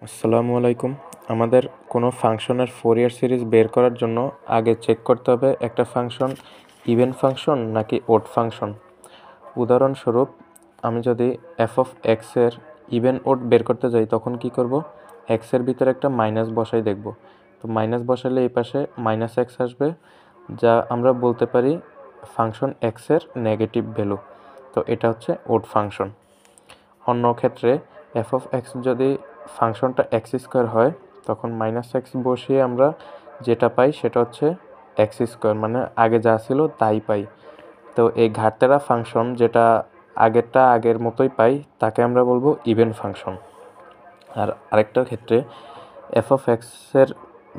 আসসালামু আলাইকুম। আমাদের কোনো ফাংশনের ফোরিয়ার সিরিজ বের করার জন্য আগে চেক করতে হবে একটা ফাংশন ইভেন ফাংশন নাকি ওড ফাংশন। উদাহরণস্বরূপ আমি যদি এফ অফ এক্সের ইভেন ওড বের করতে যাই তখন কি করব, এক্সের ভিতরে একটা মাইনাস বসাই দেখব। তো মাইনাস বসালে এই পাশে মাইনাস এক্স আসবে, যা আমরা বলতে পারি ফাংশন এক্সের নেগেটিভ ভ্যালু। তো এটা হচ্ছে ওড ফাংশন। অন্য ক্ষেত্রে এফ অফ এক্স যদি ফাংশনটা এক্স স্কোয়ার হয় তখন মাইনাস এক্স বসিয়ে আমরা যেটা পাই সেটা হচ্ছে এক্স স্কোয়ার, মানে আগে যা ছিল তাই পাই। তো এই ঘাটতেরা ফাংশন যেটা আগেরটা আগের মতোই পাই তাকে আমরা বলবো ইভেন ফাংশন। আর আরেকটার ক্ষেত্রে এফ অফ এক্সের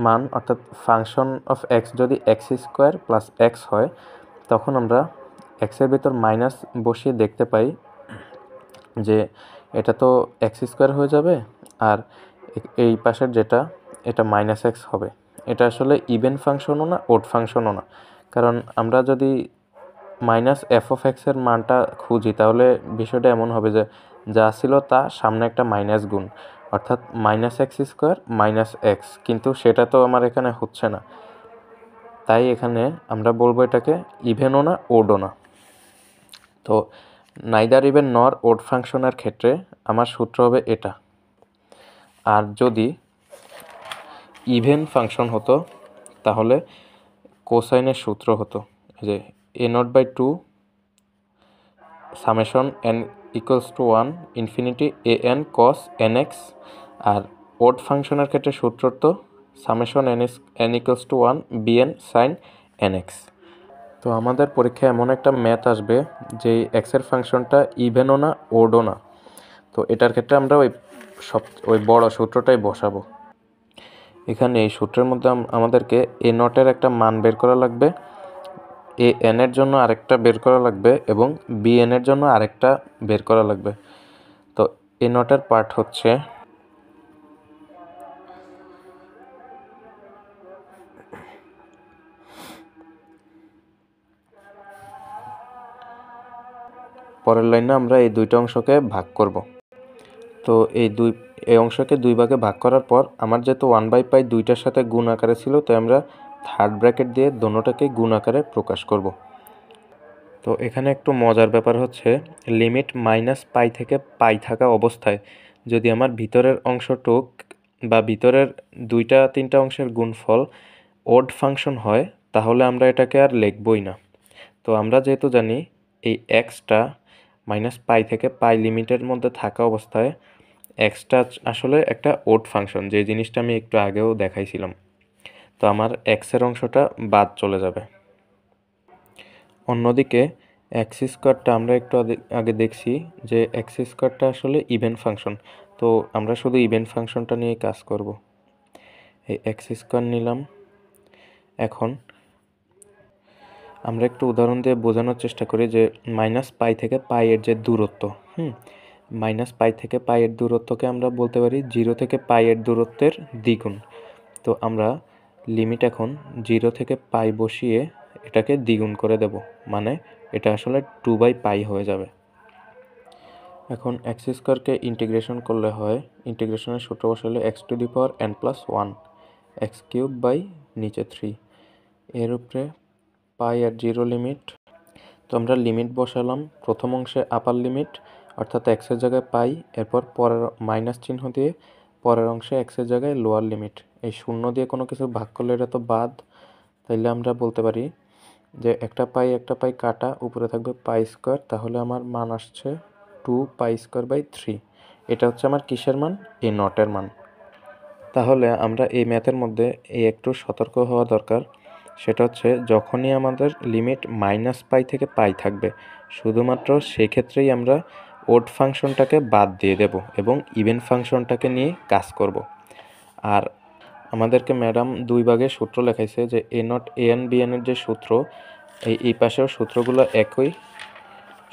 মান অর্থাৎ ফাংশন অফ এক্স যদি এক্স স্কোয়ার প্লাস এক্স হয় তখন আমরা এক্সের ভিতর মাইনাস বসিয়ে দেখতে পাই যে এটা তো এক্স স্কোয়ার হয়ে যাবে, আর এই পাশের যেটা এটা মাইনাস এক্স হবে। এটা আসলে ইভেন ফাংশনও না, ওড ফাংশনও না। কারণ আমরা যদি মাইনাস এফ অফ এক্সের মানটা খুঁজি তাহলে বিষয়টা এমন হবে যে যা ছিল তা সামনে একটা মাইনাস গুণ, অর্থাৎ minus x square minus x, কিন্তু সেটা তো আমার এখানে হচ্ছে না। তাই এখানে আমরা বলবো এটাকে ইভেনও না ওডও না। তো নাইদার ইভেন নর ওড ফাংশনের ক্ষেত্রে আমার সূত্র হবে এটা। আর যদি ইভেন ফাংশন হতো তাহলে কোসাইনের সূত্র হতো যে a naught by two summation n equals to 1 infinity a n cos n x. আর ওড ফাংশনের ক্ষেত্রে সূত্র তো summation n equals to 1 b n sine n x. তো আমাদের পরীক্ষায় এমন একটা ম্যাথ আসবে যে এক্সের ফাংশনটা ইভেনও না ওডও না। তো এটার ক্ষেত্রে আমরা ওই বড় সূত্রটাই বসাবো। এখানে এই সূত্রের মধ্যে আমাদেরকে এ নটের একটা মান বের করা লাগবে, এ এন এর জন্য আরেকটা বের করা লাগবে এবং বি এন এর জন্য আরেকটা বের করা লাগবে। তো এ নটের পার্ট হচ্ছে পরের লাইনে আমরা এই দুইটা অংশকে ভাগ করব। তো এই অংশকে দুই ভাগে ভাগ করার পর আমার যেহেতু 1/π দুইটার সাথে গুণ আকারে ছিল, তাই আমরা থার্ড ব্র্যাকেট দিয়ে দোনোটাকে গুণ আকারে প্রকাশ করব। তো এখানে একটু মজার ব্যাপার হচ্ছে লিমিট -π থেকে পাই থাকা অবস্থায় যদি আমার ভিতরের অংশটুক বা ভিতরের দুইটা তিনটা অংশের গুণফল ওড ফাংশন হয় তাহলে আমরা এটাকে আর লিখবই না। তো আমরা যেহেতু জানি এই এক্সটা -π থেকে পাই লিমিটের মধ্যে থাকা অবস্থায় এক্সটা আসলে একটা ওড ফাংশন, যে জিনিসটা আমি একটু আগেও দেখাইছিলাম। তো আমার এক্সের অংশটা বাদ চলে যাবে। অন্যদিকে এক্স স্কোয়ারটা আমরা একটু আগে দেখছি যে এক্স স্কোয়ারটা আসলে ইভেন ফাংশন। তো আমরা শুধু ইভেন ফাংশনটা নিয়ে কাজ করব। এই এক্স স্কোয়ার নিলাম। এখন আমরা একটু উদাহরণ দিয়ে বোঝানোর চেষ্টা করি যে -π থেকে পাই এর যে দূরত্ব, -π থেকে পাই এর দূরত্বকে আমরা বলতে পারি 0 থেকে পাই এর দূরত্বের দ্বিগুণ। তো আমরা লিমিট এখন 0 থেকে পাই বসিয়ে এটাকে দ্বিগুণ করে দেব, মানে এটা আসলে 2/π হয়ে যাবে। এখন এক্স স্কোয়ারকে ইন্টিগ্রেশন করলে হয়, ইন্টিগ্রেশনের সূত্র বসালে x⁻n+1 x³ বাই নিচে 3 এর উপরে পাই আর 0 লিমিট। তো আমরা লিমিট বসালাম, প্রথম অংশে আপার লিমিট অর্থাৎ এক্সের জায়গায় পাই, এরপর পরের মাইনাস চিহ্ন দিয়ে পরের অংশে এক্সের জায়গায় লোয়ার লিমিট। এই শূন্য দিয়ে কোনো কিছু ভাগ করলে এটা তো বাদ, তাইলে আমরা বলতে পারি যে একটা পাই কাটা, উপরে থাকবে পাই স্কোয়ার, তাহলে আমার মান আসছে 2π²/3। এটা হচ্ছে আমার কিসের মান? এ নটের মান। তাহলে আমরা এই ম্যাথের মধ্যে এই একটু সতর্ক হওয়া দরকার, সেটা হচ্ছে যখনই আমাদের লিমিট -π থেকে পাই থাকবে শুধুমাত্র সেক্ষেত্রেই আমরা ওড ফাংশনটাকে বাদ দিয়ে দেব এবং ইভেন ফাংশনটাকে নিয়ে কাজ করব। আর আমাদেরকে ম্যাডাম দুই ভাগে সূত্র লেখাইছে যে a not A N B এনের যে সূত্র, এই পাশেও সূত্রগুলো একই,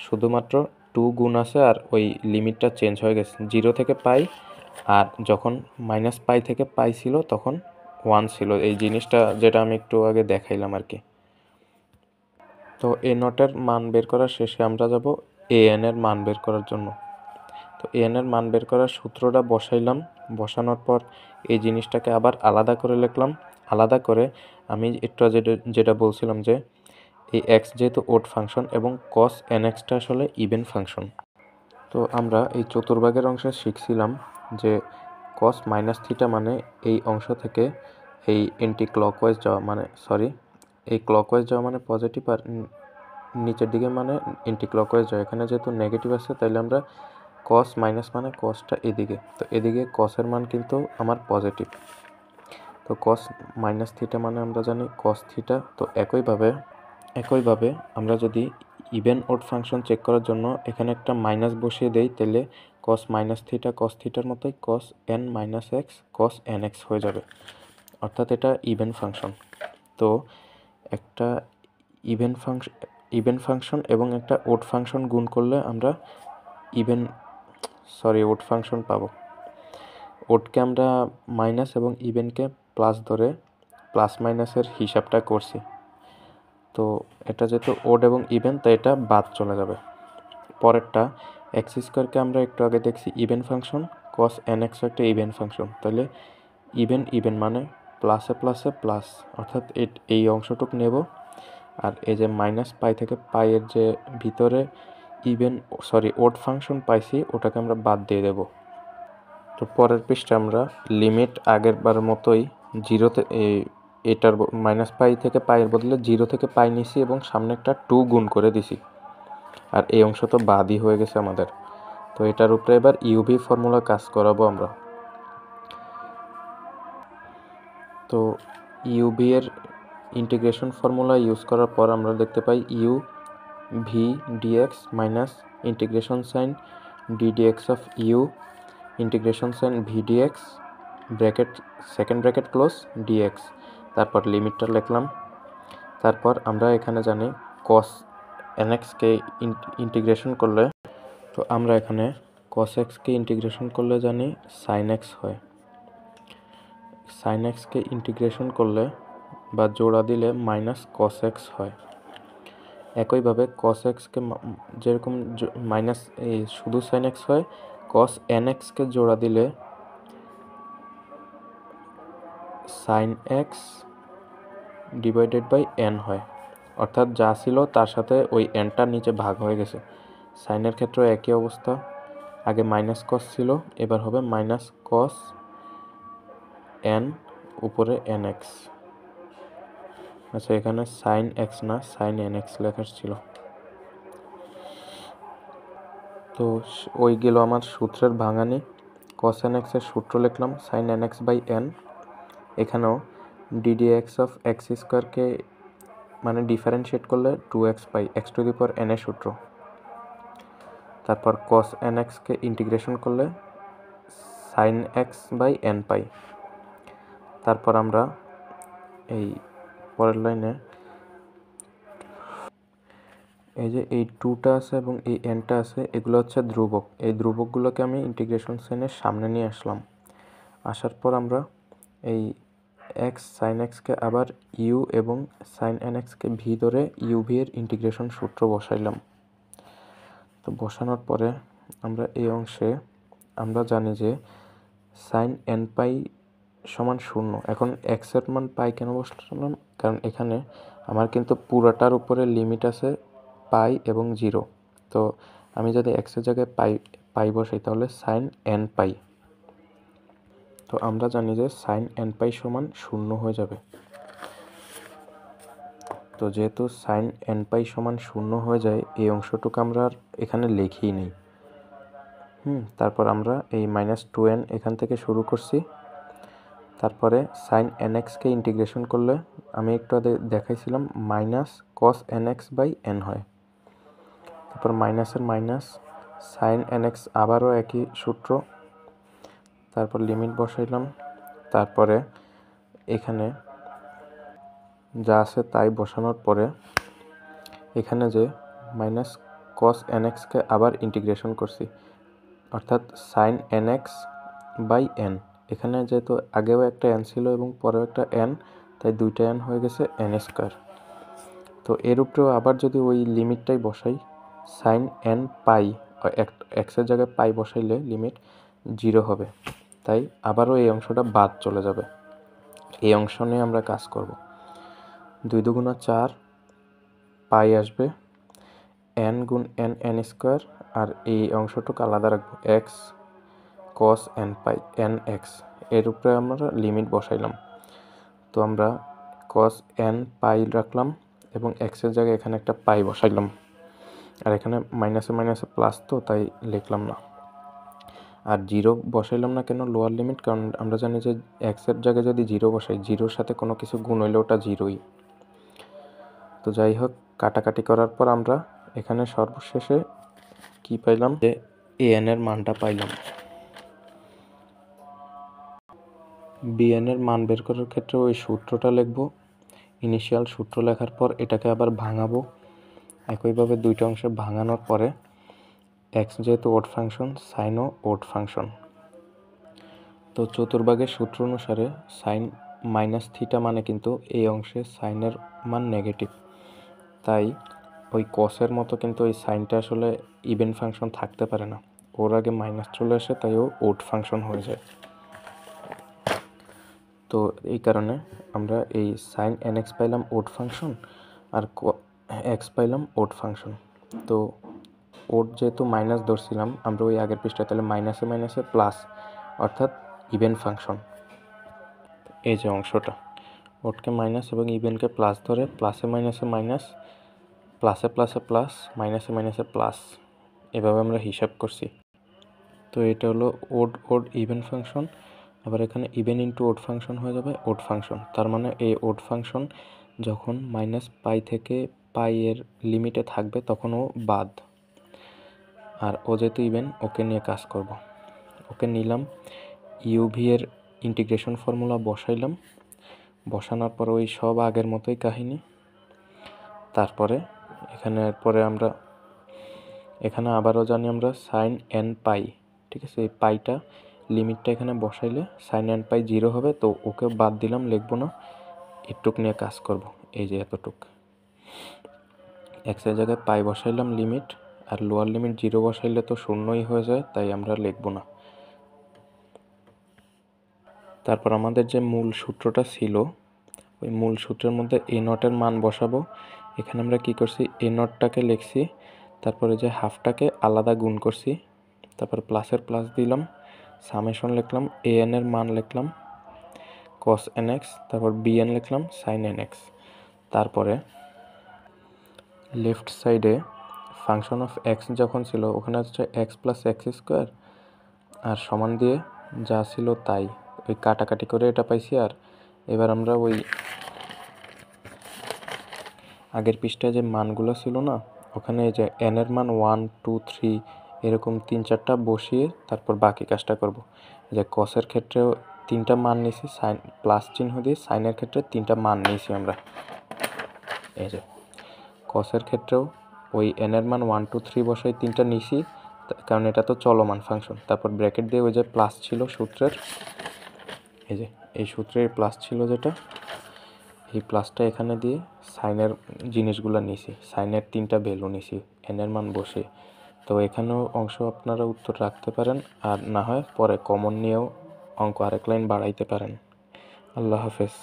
শুধুমাত্র 2 গুণ আছে আর ওই লিমিটটা চেঞ্জ হয়ে গেছে 0 থেকে পাই, আর যখন -π থেকে পাই ছিল তখন 1 ছিল। এই জিনিসটা যেটা আমি একটু আগে দেখাইলাম আর কি। তো এ নটের মান বের করার শেষে আমরা যাব এ এন এর মান বের করার জন্য। তো এন এর মান বের করার সূত্রটা বসাইলাম, বসানোর পর এই জিনিসটাকে আবার আলাদা করে লিখলাম। আলাদা করে আমি একটু যেটা বলছিলাম যে এই এক্স যেহেতু ওড ফাংশন এবং কস এন এক্সটা আসলে ইভেন ফাংশন। তো আমরা এই চতুর্ভাগের অংশে শিখছিলাম যে কস মাইনাস থিটা মানে এই অংশ থেকে এই এন্টি ক্লকওয়াইজ যাওয়া, মানে এই ক্লকওয়াইজ যাওয়া মানে পজিটিভ, আর নিচের দিকে মানে এন্টি ক্লকওয়াইজ যাওয়া। এখানে যেহেতু নেগেটিভ আছে তাইলে আমরা কস মাইনাস মানে কসটা এদিকে, তো এদিকে কসের মান কিন্তু আমার পজিটিভ। তো কস মাইনাস থিটা মানে আমরা জানি কস থিটা। তো একইভাবে আমরা যদি ইভেন ওড ফাংশন চেক করার জন্য এখানে একটা মাইনাস বসিয়ে দেই, তাহলে কস মাইনাস থিটা কস থিটার মতোই কস এন মাইনাস এক্স কস এন এক্স হয়ে যাবে, অর্থাৎ এটা ইভেন ফাংশন। তো একটা ইভেন ফাংশন এবং একটা ওড ফাংশন গুণ করলে আমরা ওড ফাংশন পাবো। ওডকে আমরা মাইনাস এবং ইভেনকে প্লাস ধরে প্লাস মাইনাসের হিসাবটা করছি। তো এটা যেহেতু ওড এবং ইভেন, তাই এটা বাদ চলে যাবে। পরেরটা এক্স স্কোয়ারকে আমরা একটু আগে দেখছি ইভেন ফাংশন, কস এন এক্স একটা ইভেন ফাংশন, তাহলে ইভেন মানে প্লাসে প্লাসে প্লাস, অর্থাৎ এই অংশটুক নেব, আর এই যে মাইনাস পাই থেকে পাইয়ের যে ভিতরে ওড ফাংশন পাইছি ওটাকে আমরা বাদ দিয়ে দেব। তো পরের পৃষ্ঠে আমরা লিমিট আগের বারের মতোই জিরোতে এটার মাইনাস পাই থেকে পাইয়ের বদলে 0 থেকে পাই নিছি এবং সামনে একটা 2 গুণ করে দিছি, আর এই অংশ তো বাদই হয়ে গেছে আমাদের। তো এটার উপরে এবার ইউভি ফর্মুলা কাজ করাবো আমরা। তো ইউভি এর ইন্টিগ্রেশন ফর্মুলা ইউজ করার পর আমরা দেখতে পাই u v d x minus integration sign d d x of u integration sign v d x bracket second bracket close d x, তারপর লিমিটটা লিখলাম। তারপর আমরা এখানে জানি কস এনএক্সকে ইন্টিগ্রেশন করলে, তো আমরা এখানে কস এক্সকে ইন্টিগ্রেশন করলে জানি সাইন এক্স হয়। সাইন এক্সকে ইন্টিগ্রেশন করলে বা জোড়া দিলে মাইনাস কস এক্স হয়। একইভাবে কস এক্সকে যেরকম মাইনাস শুধু সাইন এক্স হয়, কস এন এক্সকে জোড়া দিলে sine x divided by n হয়, অর্থাৎ যা ছিল তার সাথে ওই এনটা নিচে ভাগ হয়ে গেছে। সাইনের ক্ষেত্রে একই অবস্থা, আগে মাইনাস কস ছিল, এবার হবে মাইনাস কস এন উপরে এন এক্স। আচ্ছা, এখানে সাইন এক্স না সাইন এন এক্স লেখার ছিল। তো ওই গেল আমার সূত্রের ভাঙানি। কস এন এক্সের সূত্র লিখলাম sine n x by n. এখানেও ডিডি এক্স অফ এক্স স্কোয়ারকে মানে ডিফারেন্সিয়েট করলে 2x পাই, x to the power n এর সূত্র। তারপর কস এন এক্সকে ইন্টিগ্রেশন করলে সাইন এক্স বাই এন পাই। তারপর আমরা এই পরের লাইনে এই যে এই 2টা আছে এবং এই এনটা আছে, এগুলো হচ্ছে ধ্রুবক। এই ধ্রুবকগুলোকে আমি ইন্টিগ্রেশন সাইনের সামনে নিয়ে আসলাম। আসার পর আমরা এই এক্স সাইন এক্সকে আবার ইউ এবং সাইন এন এক্সকে ভি ধরে ইউভি এর ইন্টিগ্রেশন সূত্র বসাইলাম। তো বসানোর পরে আমরা এই অংশে আমরা জানি যে সাইন এন পাই সমান 0। এখন এক্স এর মান পাই কেন বসালাম, কারণ এখানে আমার কিন্তু পুরোটার উপরে লিমিট আছে পাই এবং 0। তো আমি যদি এক্সের জায়গায় পাই বসাই তাহলে সাইন এন পাই। তো আমরা জানি যে সাইন এন পাই সমান 0 হয়ে যাবে। তো যেহেতু সাইন এন পাই সমান 0 হয়ে যায়, এই অংশটুকু আমরা আর এখানে লিখেই নেই। তারপর আমরা এই -2n এখান থেকে শুরু করছি। তারপরে সাইন এন এক্সকে ইন্টিগ্রেশন করলে আমি একটু দেখাইছিলাম minus cos n x by n হয়। তারপর মাইনাসের মাইনাস সাইন এন এক্স, আবারও একই সূত্র। তারপর লিমিট বসাইলাম। তারপরে এখানে যা আছে তাই বসানোর পরে এখানে যে মাইনাস কস এন এক্সকে আবার ইন্টিগ্রেশন করছি, অর্থাৎ sine n x by n. এখানে যেহেতু আগেও একটা এন ছিল এবং পরেও একটা এন, তাই দুইটা এন হয়ে গেছে এন স্কোয়ার। তো এর উপরেও আবার যদি ওই লিমিটটাই বসাই, সাইন এন পাই এক্সের জায়গায় পাই বসাইলে লিমিট 0 হবে, তাই আবারও এই অংশটা বাদ চলে যাবে। এই অংশ নিয়ে আমরা কাজ করব। 2 দুগুণা 4 পাই আসবে, n গুণ n n স্কোয়ার, আর এই অংশটুকু আলাদা রাখবো x cos n পাই n x, এর উপরে আমরা লিমিট বসাইলাম। তো আমরা cos n পাই রাখলাম এবং x এর জায়গায় এখানে একটা পাই বসাইলাম, আর এখানে মাইনাসে মাইনাসে প্লাস, তো তাই লিখলাম না। আর 0 বসাইলাম না কেন লোয়ার লিমিট, কারণ আমরা জানি যে x এর জায়গায় যদি 0 বসাই, 0-র সাথে কোনো কিছু গুণ হইলে ওটা 0ই। তো যাই হোক, কাটাকাটি করার পর আমরা এখানে সর্বশেষে কি পাইলাম, যে an এর মানটা পাইলাম। bn এর মান বের করার ক্ষেত্রে ওই সূত্রটা লিখব। ইনিশিয়াল সূত্র লেখার পর এটাকে আবার ভাঙাবো। একইভাবে দুইটা অংশে ভাঙানোর পরে x যেহেতু ওড ফাংশন, সাইনও ওড ফাংশন। তো চতুর্ভাগের সূত্র অনুসারে সাইন মাইনাস থিটা মানে কিন্তু এই অংশে সাইনের মান নেগেটিভ, তাই ওই কসের মতো কিন্তু ওই সাইনটা আসলে ইভেন ফাংশন থাকতে পারে না, ওর আগে মাইনাস চলে আসে, তাই ও ওড ফাংশন হয়ে যায়। তো এই কারণে আমরা এই সাইন nx পাইলাম ওড ফাংশন, আর x পাইলাম ওড ফাংশন। তো ওড যেহেতু মাইনাস ধরছিলাম আমরা ওই আগের পৃষ্ঠায়, তাহলে মাইনাসে মাইনাসে প্লাস, অর্থাৎ ইভেন ফাংশন। এই যে অংশটা ওডকে মাইনাস এবং ইভেনকে প্লাস ধরে, প্লাসে মাইনাসে মাইনাস, প্লাসে প্লাসে প্লাস, মাইনাসে মাইনাসে প্লাস, এভাবে আমরা হিসাব করছি। তো এটা হলো ওড ওড ইভেন ফাংশন। আবার এখানে ইভেন ইন্টু ওড ফাংশন হয়ে যাবে ওড ফাংশন। তার মানে এই ওড ফাংশন যখন মাইনাস পাই থেকে পাই এর লিমিটে থাকবে তখন ও বাদ। আর ও যেহেতু ইভেন, ওকে নিয়ে কাজ করব। ওকে নিলাম, ইউভি এর ইন্টিগ্রেশন ফর্মুলা বসাইলাম, বসানোর পর ওই সব আগের মতোই কাহিনী। তারপরে আমরা এখানে আবারও জানি আমরা সাইন এন পাই, ঠিক আছে, এই পাইটা লিমিটটা এখানে বসাইলে সাইন এন পাই 0 হবে, তো ওকে বাদ দিলাম, লিখবো না, এটুক নিয়ে কাজ করব। এই যে এতটুক, এক্সের জায়গায় পাই বসাইলাম লিমিট, আর লোয়ার লিমিট 0 বসাইলে তো শূন্যই হয়ে যায়, তাই আমরা লিখব না। তারপর আমাদের যে মূল সূত্রটা ছিল, ওই মূল সূত্রের মধ্যে এ নটের মান বসাবো। এখানে আমরা কি করছি, এ নটটাকে লিখছি, তারপরে যে হাফটাকে আলাদা গুণ করছি, তারপর প্লাসের প্লাস দিলাম, সামেশন লিখলাম, এ এন এর মান লিখলাম cos nx, তারপর bn লিখলাম sin nx। তারপরে লেফট সাইডে ফাংশন অফ এক্স যখন ছিল ওখানে হচ্ছে এক্স প্লাস এক্স স্কোয়ার, আর সমান দিয়ে যা ছিল তাই, ওই কাটাকাটি করে এটা পাইছি। আর এবার আমরা ওই আগের পৃষ্ঠায় যে মানগুলো ছিল না, ওখানে এই যে এন এর মান 1 2 3 এরকম 3-4টা বসিয়ে তারপর বাকি কাজটা করব। যে কসের ক্ষেত্রেও 3টা মান নিয়েছি, সাইন প্লাস চিহ্ন দিয়ে, সাইনের ক্ষেত্রে 3টা মান নিয়েছি আমরা। এই যে কসের ক্ষেত্রেও ওই এন এর মান 1 2 3 বসাই 3টা নিয়েছি, কারণ এটা তো চলমান ফাংশন। তারপর ব্র্যাকেট দিয়ে ওই যে প্লাস ছিল সূত্রের, এই যে এই সূত্রের প্লাস ছিল যেটা, এই প্লাসটা এখানে দিয়ে সাইনের জিনিসগুলো নিছি, সাইনের 3টা ভ্যালু নিছি এন এর মান বসে। তো এখানেও অংশ আপনারা উত্তর রাখতে পারেন, আর না হয় পরে কমন নিয়েও অঙ্ক আরেক লাইন বাড়াইতে পারেন। আল্লাহ হাফেজ।